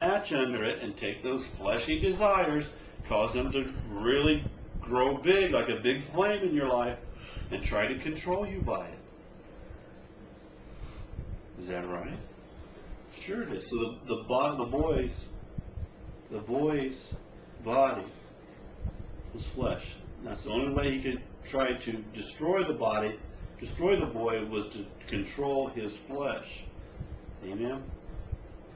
latch under it and take those fleshy desires, cause them to really grow big, like a big flame in your life, and try to control you by it. Is that right? Sure it is. So the boy's body was flesh. That's the only way he could try to destroy the body, destroy the boy, was to control his flesh. Amen?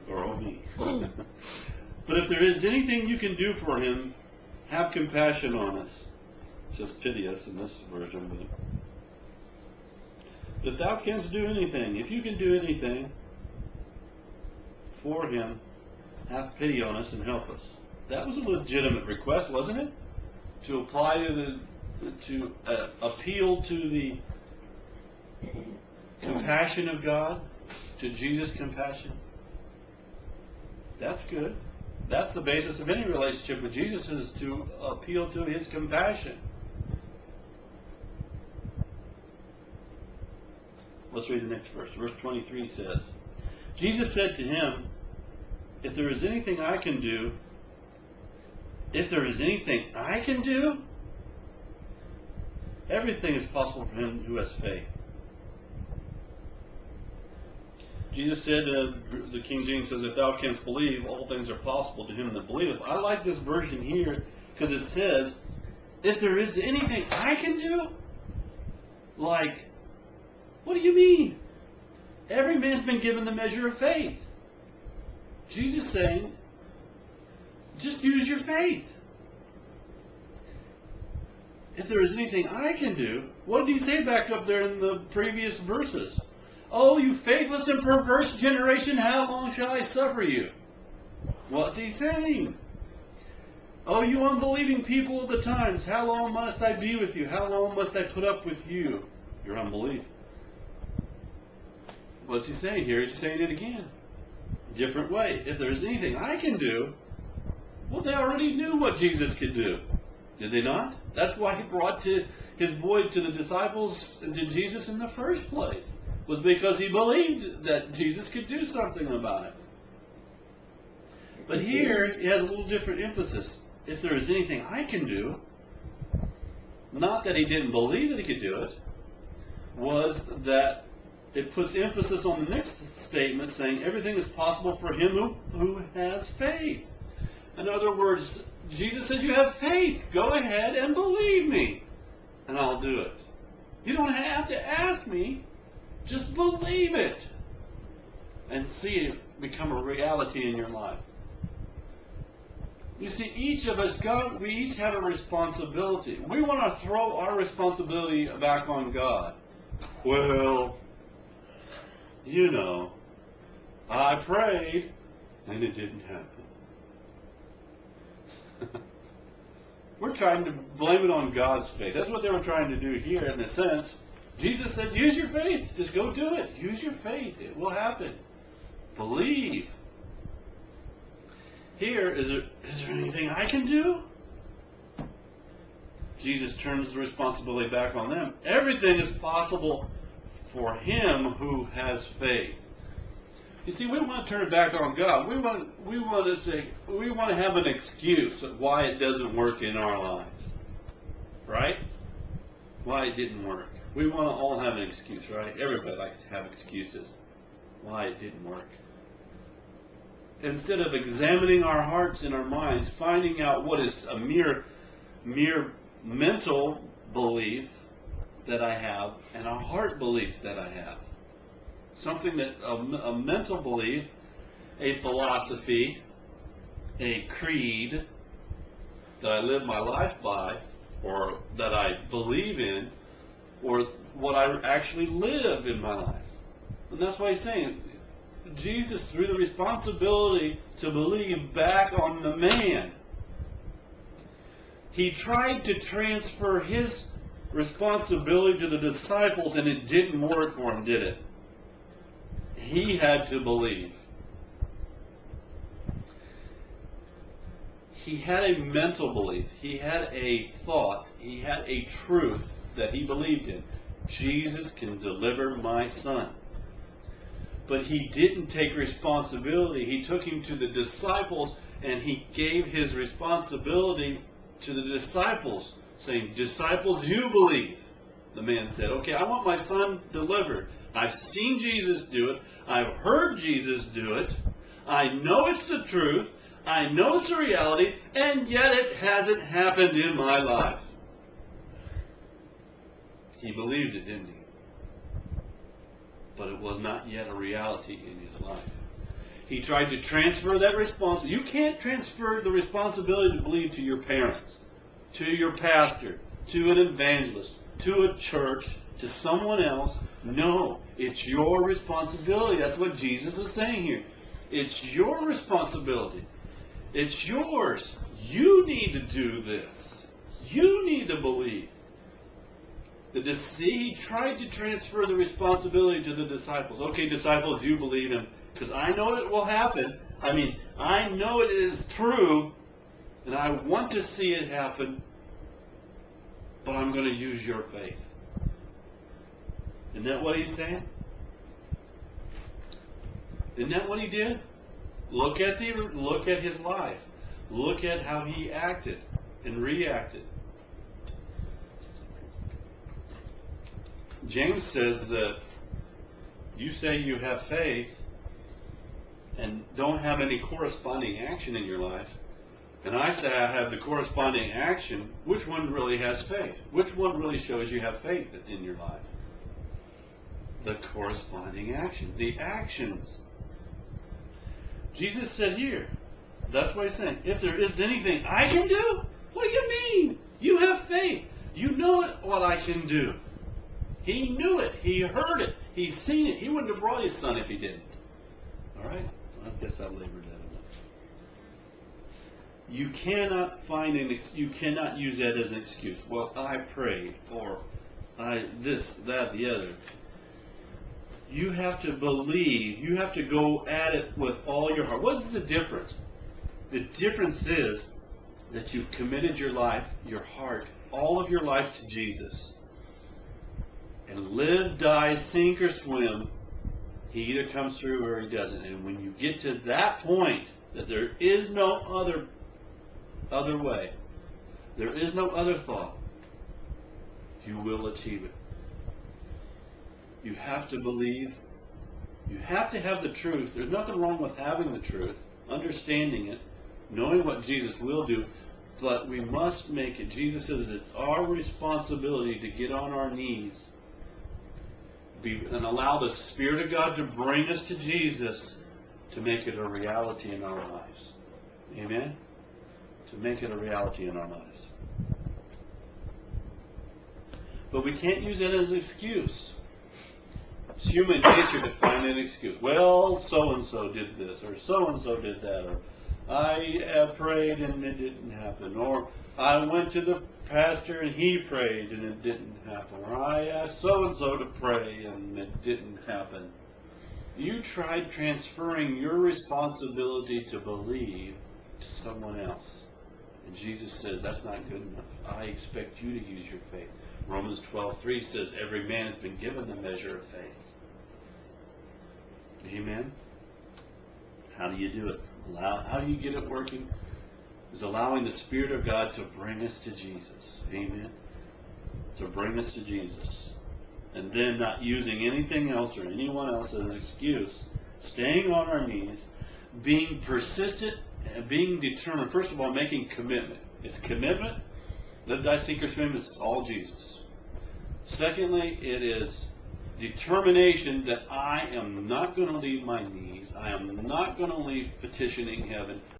Or me. But if there is anything you can do for him, have compassion on us. It says pity us in this version. But if thou canst do anything, if you can do anything for him, have pity on us and help us. That was a legitimate request, wasn't it? To apply to appeal to the compassion of God, to Jesus' compassion. That's good. That's the basis of any relationship with Jesus, is to appeal to his compassion. Let's read the next verse. Verse 23 says, Jesus said to him, if there is anything I can do, everything is possible for him who has faith. Jesus said, the King James says, if thou canst believe, all things are possible to him that believeth. I like this version here because it says, if there is anything I can do? Like, what do you mean? Every man's been given the measure of faith. Jesus is saying, just use your faith. If there is anything I can do, what did he say back up there in the previous verses? Oh, you faithless and perverse generation, how long shall I suffer you? What's he saying? Oh, you unbelieving people of the times, how long must I be with you? How long must I put up with you? Your unbelief. What's he saying here? He's saying it again. Different way. If there's anything I can do, well, they already knew what Jesus could do. Did they not? That's why he brought his boy to the disciples and to Jesus in the first place. Was because he believed that Jesus could do something about it. But here, he has a little different emphasis. If there is anything I can do, not that he didn't believe that he could do it, was that it puts emphasis on the next statement, saying everything is possible for him who has faith. In other words, Jesus says, you have faith. Go ahead and believe me, and I'll do it. You don't have to ask me. Just believe it and see it become a reality in your life. You see, each of us, we each have a responsibility. We want to throw our responsibility back on God. Well, you know, I prayed and it didn't happen. We're trying to blame it on God's faith. That's what they were trying to do here in a sense. Jesus said, use your faith. Just go do it. Use your faith. It will happen. Believe. Here, is there anything I can do? Jesus turns the responsibility back on them. Everything is possible for him who has faith. You see, we want to turn it back on God. We want to have an excuse of why it doesn't work in our lives. Right? Why it didn't work. We want to all have an excuse, right? Everybody likes to have excuses why it didn't work. Instead of examining our hearts and our minds, finding out what is a mere mental belief that I have and a heart belief that I have. Something that a mental belief, a philosophy, a creed that I live my life by, or that I believe in, or what I actually live in my life. And that's why he's saying, Jesus threw the responsibility to believe back on the man. He tried to transfer his responsibility to the disciples, and it didn't work for him, did it? He had to believe. He had a mental belief. He had a thought. He had a truth that he believed in. Jesus can deliver my son. But he didn't take responsibility. He took him to the disciples, and he gave his responsibility to the disciples, saying, disciples, you believe. The man said, okay, I want my son delivered. I've seen Jesus do it. I've heard Jesus do it. I know it's the truth. I know it's a reality, and yet it hasn't happened in my life. He believed it, didn't he? But it was not yet a reality in his life. He tried to transfer that responsibility. You can't transfer the responsibility to believe to your parents, to your pastor, to an evangelist, to a church, to someone else. No, it's your responsibility. That's what Jesus is saying here. It's your responsibility. It's yours. You need to do this. You need to believe. He tried to transfer the responsibility to the disciples. Okay, disciples, you believe him, because I know it will happen. I know it is true, and I want to see it happen, but I'm going to use your faith. Isn't that what he's saying? Isn't that what he did? Look at his life. Look at how he acted and reacted. James says that you say you have faith and don't have any corresponding action in your life, and I say I have the corresponding action. Which one really has faith? Which one really shows you have faith in your life? The corresponding action. The actions. Jesus said here, that's what he's saying. If there is anything I can do, what do you mean? You have faith. You know what I can do. He knew it. He heard it. He's seen it. He wouldn't have brought his son if he didn't. All right? I guess I labored that enough. You cannot you cannot use that as an excuse. Well, I prayed, or I this, that, the other. You have to believe. You have to go at it with all your heart. What is the difference? The difference is that you've committed your life, your heart, all of your life to Jesus. And live, die, sink, or swim, he either comes through or he doesn't. And when you get to that point, that there is no other way, there is no other thought, you will achieve it. You have to believe. You have to have the truth. There's nothing wrong with having the truth, understanding it, knowing what Jesus will do, but we must make it. Jesus says it's our responsibility to get on our knees and allow the Spirit of God to bring us to Jesus to make it a reality in our lives. Amen? To make it a reality in our lives. But we can't use that as an excuse. It's human nature to find an excuse. Well, so-and-so did this, or so-and-so did that, or I prayed and it didn't happen, or I went to the pastor and he prayed and it didn't happen, or I asked so-and-so to pray and it didn't happen. You tried transferring your responsibility to believe to someone else. And Jesus says that's not good enough. I expect you to use your faith. Romans 12:3 says every man has been given the measure of faith. Amen? How do you do it? How do you get it working? Is allowing the Spirit of God to bring us to Jesus. Amen? To bring us to Jesus. And then not using anything else or anyone else as an excuse. Staying on our knees. Being persistent and being determined. First of all, making commitment. It's commitment. Live, die, sink, or swim. It's all Jesus. Secondly, it is determination that I am not going to leave my knees. I am not going to leave petitioning heaven.